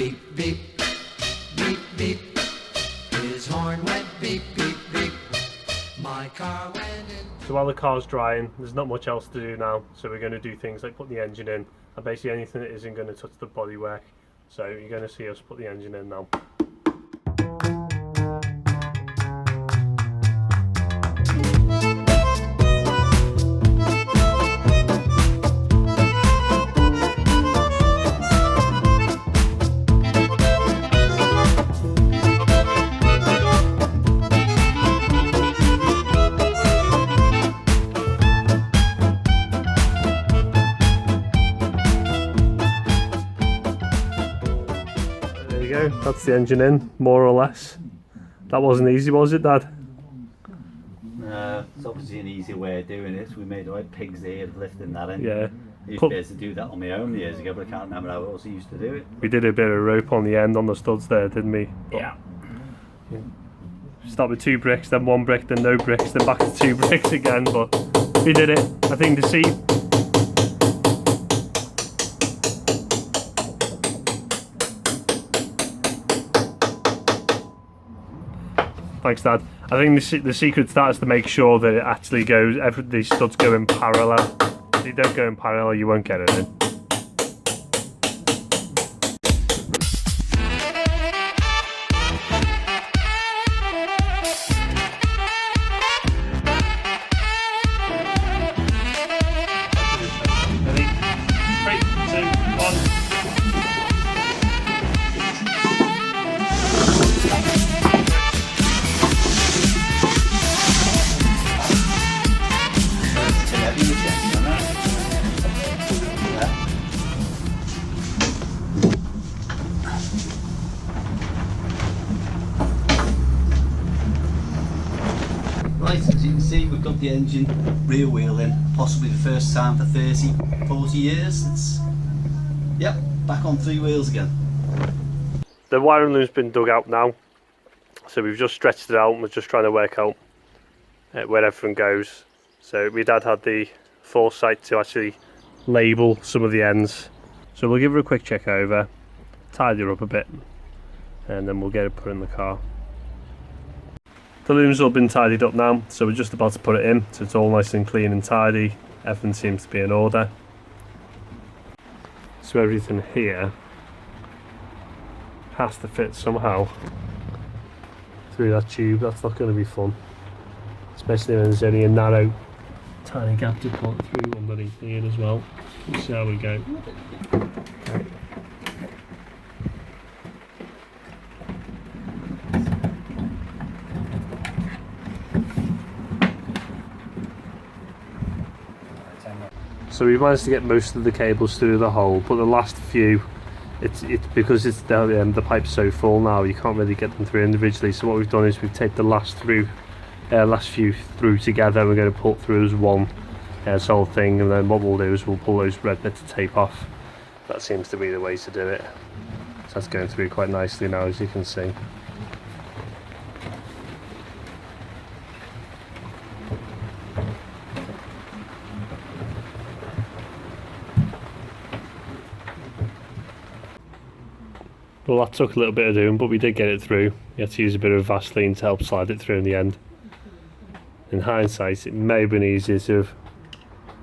beep, beep, beep, beep. His horn went beep, beep, beep. My car went in. So while the car's drying, there's not much else to do now. So we're going to do things like put the engine in, and basically anything that isn't going to touch the bodywork. So you're going to see us put the engine in now. There you go, that's the engine in, more or less. That wasn't easy, was it, Dad? It's obviously an easy way of doing it. We made like pig's ear of lifting that in. Yeah. I used to be able to do that on my own years ago, but I can't remember how else I used to do it. We did a bit of rope on the end on the studs there, didn't we? Yeah. Start with 2 bricks, then 1 brick, then no bricks, then back to 2 bricks again, but we did it. I think the seat. Thanks, Dad. I think the secret to that is to make sure that it actually goes, these studs go in parallel. If you don't go in parallel, you won't get it in. Right, as you can see, we've got the engine rear wheel in, possibly the first time for 30, 40 years. Yep, back on 3 wheels again. The wiring loom's been dug out now, so we've just stretched it out and we're just trying to work out where everything goes. So my dad had the foresight to actually label some of the ends. So we'll give her a quick check over, tidy her up a bit, and then we'll get it put in the car. The loom's all been tidied up now, so we're just about to put it in, so it's all nice and clean and tidy. Everything seems to be in order. So everything here has to fit somehow through that tube. That's not going to be fun, especially when there's only a narrow tiny gap to put through underneath here as well. Let's see how we go. So we've managed to get most of the cables through the hole, but the last few, it's because it's the pipe's so full now, you can't really get them through individually. So what we've done is we've taped the last few through together. We're going to pull it through as one sole thing, and then what we'll do is we'll pull those red bits of tape off. That seems to be the way to do it. So that's going through quite nicely now, as you can see. Well, that took a little bit of doing, but we did get it through. We had to use a bit of Vaseline to help slide it through in the end. In hindsight, it may have been easier to have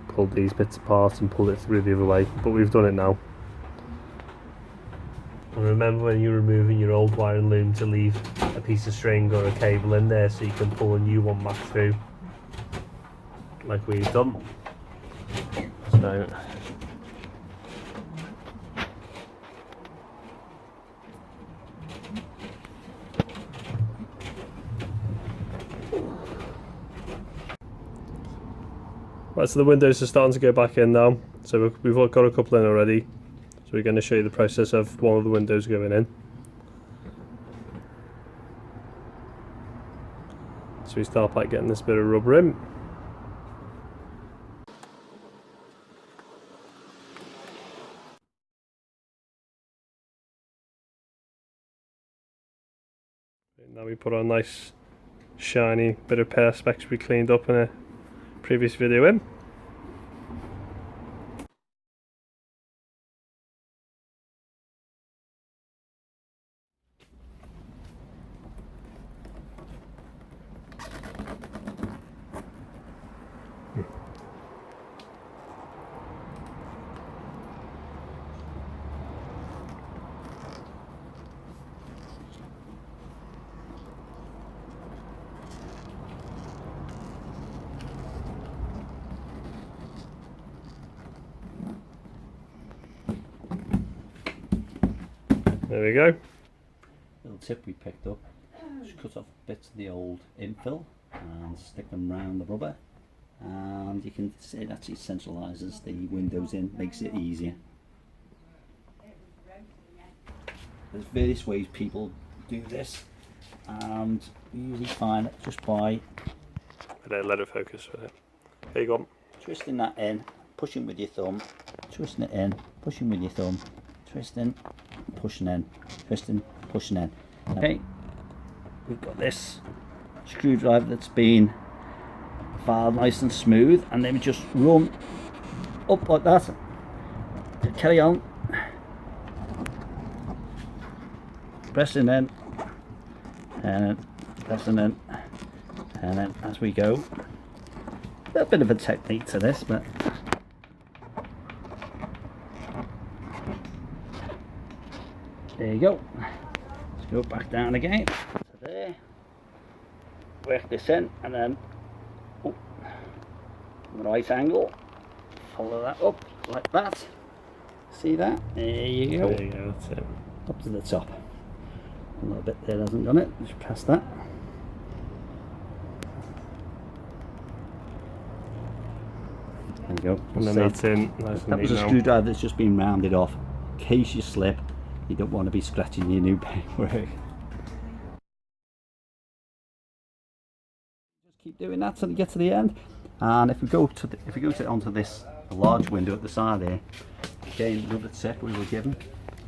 pulled these bits apart and pulled it through the other way, but we've done it now. And remember when you're removing your old wiring loom to leave a piece of string or a cable in there so you can pull a new one back through, like we've done. So right, so the windows are starting to go back in now. So we've got a couple in already. So we're going to show you the process of one of the windows going in. So we start by getting this bit of rubber in. Now we put our nice shiny bit of perspex we cleaned up in a previous video in. There we go. Little tip we picked up, just cut off bits of the old infill and stick them round the rubber, and you can see it actually centralises the windows in, makes it easier. There's various ways people do this, and we usually find it just by Let it focus for it. There you go. twisting that in, pushing with your thumb, twisting it in, pushing with your thumb, twisting, pushing in, twisting, pushing in. Okay, we've got this screwdriver that's been filed nice and smooth, and then we just run up like that. Carry on, pressing in, and pressing in, and then as we go. A bit of a technique to this, but there you go. Let's go back down again to there, work this in, and then right angle, follow that up like that. See that? There you go. There you go, that's it. Up to the top. A little bit there hasn't done it, just press that. There you go. And then that's in nice and That was neat a now. screwdriver that's just been rounded off. In case you slip, you don't want to be scratching your new paintwork. Just keep doing that till you get to the end. And if we go onto this large window at the side here, again another tip we were given: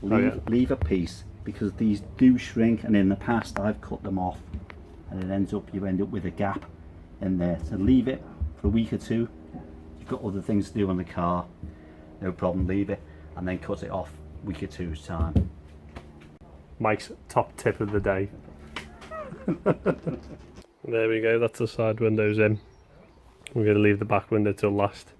leave a piece, because these do shrink, and in the past I've cut them off, and you end up with a gap in there. So leave it for a week or two. Got other things to do on the car, no problem, leave it, and then cut it off a week or two's time. Mike's top tip of the day. There we go, that's the side windows in. We're going to leave the back window till last.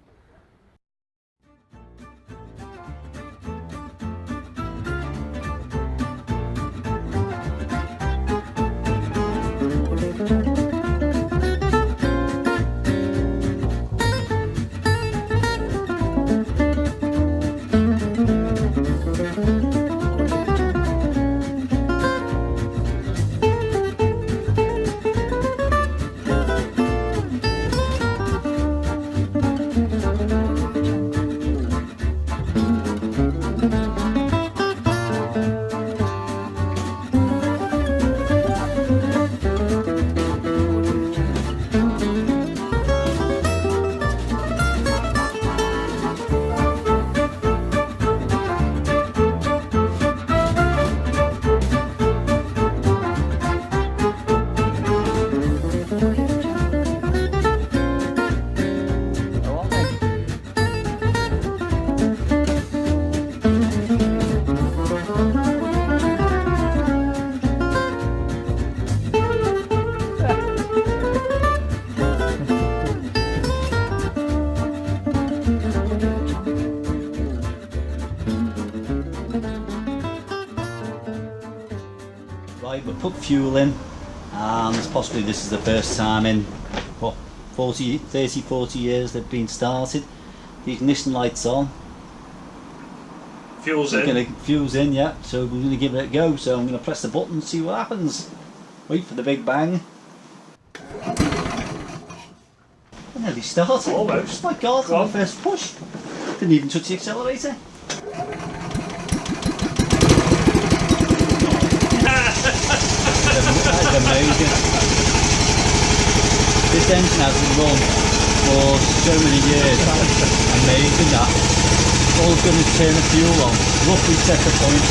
Right, we've put fuel in, and possibly this is the first time in what, 30, 40 years they've been started. The ignition light's on. Fuel's in. Fuel's in, yeah, so we're going to give it a go. So I'm going to press the button and see what happens. Wait for the big bang. I nearly started. Almost. Oh my god, on the first push. Didn't even touch the accelerator. That's amazing. This engine has been run for so many years. Amazing that. All it's going to turn the fuel on, roughly set the point,